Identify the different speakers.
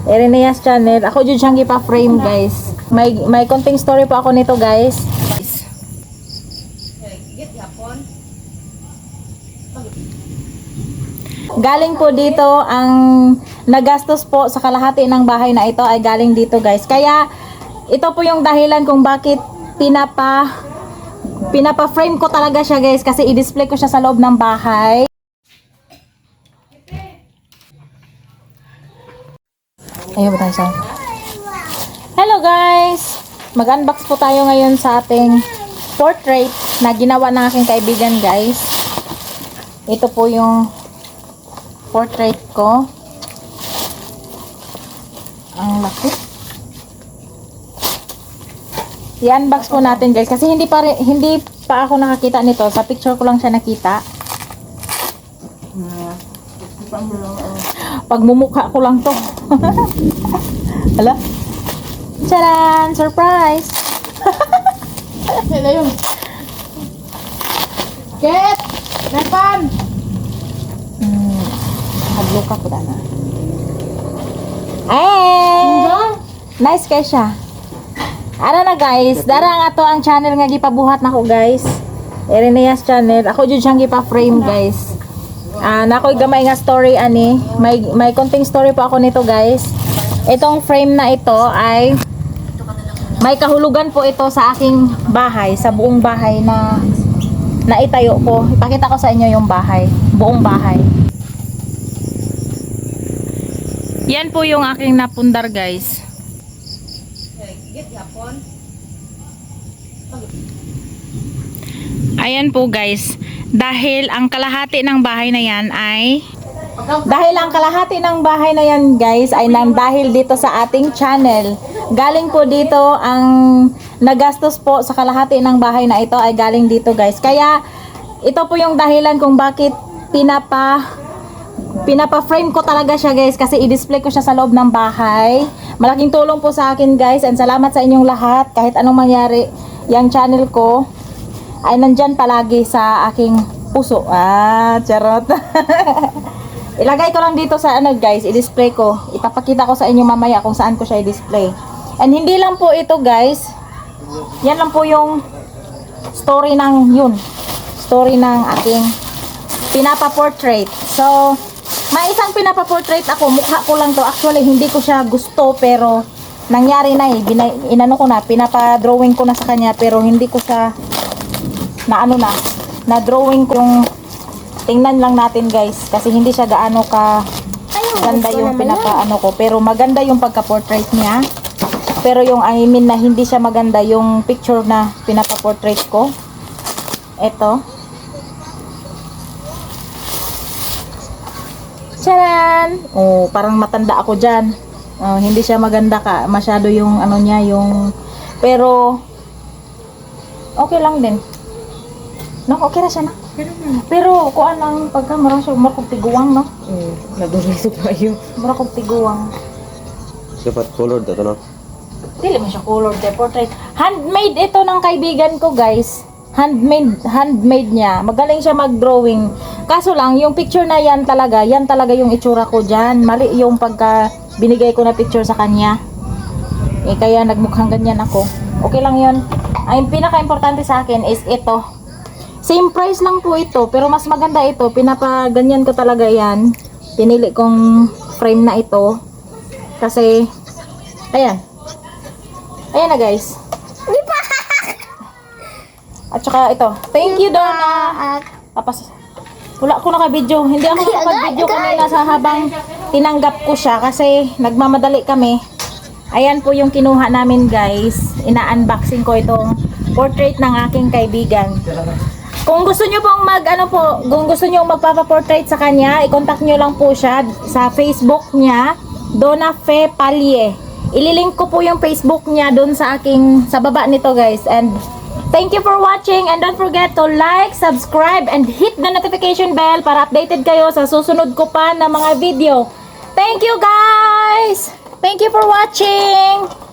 Speaker 1: Irenea's channel. Ako dyan siyang gipa-frame, guys. May konting story po ako nito, guys. Galing po dito, ang nagastos po sa kalahati ng bahay na ito ay galing dito, guys. Kaya, ito po yung dahilan kung bakit pinapa-frame ko talaga siya, guys. Kasi i-display ko siya sa loob ng bahay. Ayun ba tayo sa... Hello guys! Mag-unbox po tayo ngayon sa ating portrait na ginawa ng aking kaibigan, guys. Ito po yung portrait ko. Ang laki. I-unbox po natin, guys, kasi hindi pa ako nakakita nito. Sa picture ko lang siya nakita. Pagmumukha ko lang to. Hala. Charan! Surprise! Sila yun. Ket! Nepan! Hagluka ko na. Ay! Nice kayo siya. Ano na, guys? Dara nga to ang channel nga gipabuhat na ko, guys. Irenea's channel. Ako dyan siyang gipa-frame, guys. Nakoy gamay nga story ani. May konting story po ako nito, guys. Itong frame na ito ay may kahulugan po ito sa aking bahay, sa buong bahay na naitayo ko. Ipakita ko sa inyo yung bahay, buong bahay. Yan po yung aking napundar, guys. Ayan po, guys. Dahil ang kalahati ng bahay na yan, guys, ay dahil dito sa ating channel. Galing po dito, ang nagastos po sa kalahati ng bahay na ito ay galing dito, guys. Kaya, ito po yung dahilan kung bakit pinapa-frame ko talaga siya, guys, kasi i-display ko siya sa loob ng bahay. Malaking tulong po sa akin, guys, and salamat sa inyong lahat. Kahit anong mangyari, yung channel ko ay nandyan palagi sa aking puso. Charot. Ilagay ko lang dito sa guys, i-display ko. Ipapakita ko sa inyo mamaya kung saan ko siya i-display. And hindi lang po ito, guys. Yan lang po yung story ng aking pinapa-portrait. So, may isang pinapa-portrait ako, mukha ko lang to. Actually, hindi ko siya gusto, pero nangyari na eh. Inano ko na, pinapa-drawing ko na sa kanya, pero hindi ko siya na-drawing ko yung tingnan lang natin, guys, kasi hindi siya gaano ka ganda yung pinapa-ano ko, pero maganda yung pagka-portrait niya. Pero yung I mean na hindi siya maganda yung picture na pinapa-portrait ko. Ito. Charan! Oh, parang matanda ako dyan. Hindi siya maganda masyado yung ano niya, yung pero okay lang din. No, okay ra siya na. Pero kuan ang pagka marang siya markog tiguang, no?
Speaker 2: Nadulay sa kayo.
Speaker 1: Markog tiguang.
Speaker 2: Dapat colored ito, no?
Speaker 1: Dili man siya colored portrait. Handmade ito ng kaibigan ko, guys. Handmade niya. Magaling siya mag-drawing. Kaso lang, yung picture na yan talaga yung itsura ko dyan. Mali yung pagka binigay ko na picture sa kanya. Kaya nagmukhang ganyan ako. Okay lang yun. Ang pinaka-importante sa akin is ito. Same price lang po ito, pero mas maganda ito. Pinapaganyan ko talaga yan. Pinili kong frame na ito. Kasi, ayan. Ayan na, guys. At saka ito. Thank you, Donna. Tapos, wala ko naka-video. Hindi ako nakapag-video kanina sa habang tinanggap ko siya. Kasi, nagmamadali kami. Ayan po yung kinuha namin, guys. Ina-unboxing ko itong portrait ng aking kaibigan. Kung gusto nyo pong kung gusto nyo magpapa-portrait sa kanya, i-contact nyo lang po siya sa Facebook niya, Donna Fe Palye. Ililink ko po yung Facebook niya doon sa baba nito, guys. And thank you for watching, and don't forget to like, subscribe, and hit the notification bell para updated kayo sa susunod ko pa na mga video. Thank you, guys! Thank you for watching!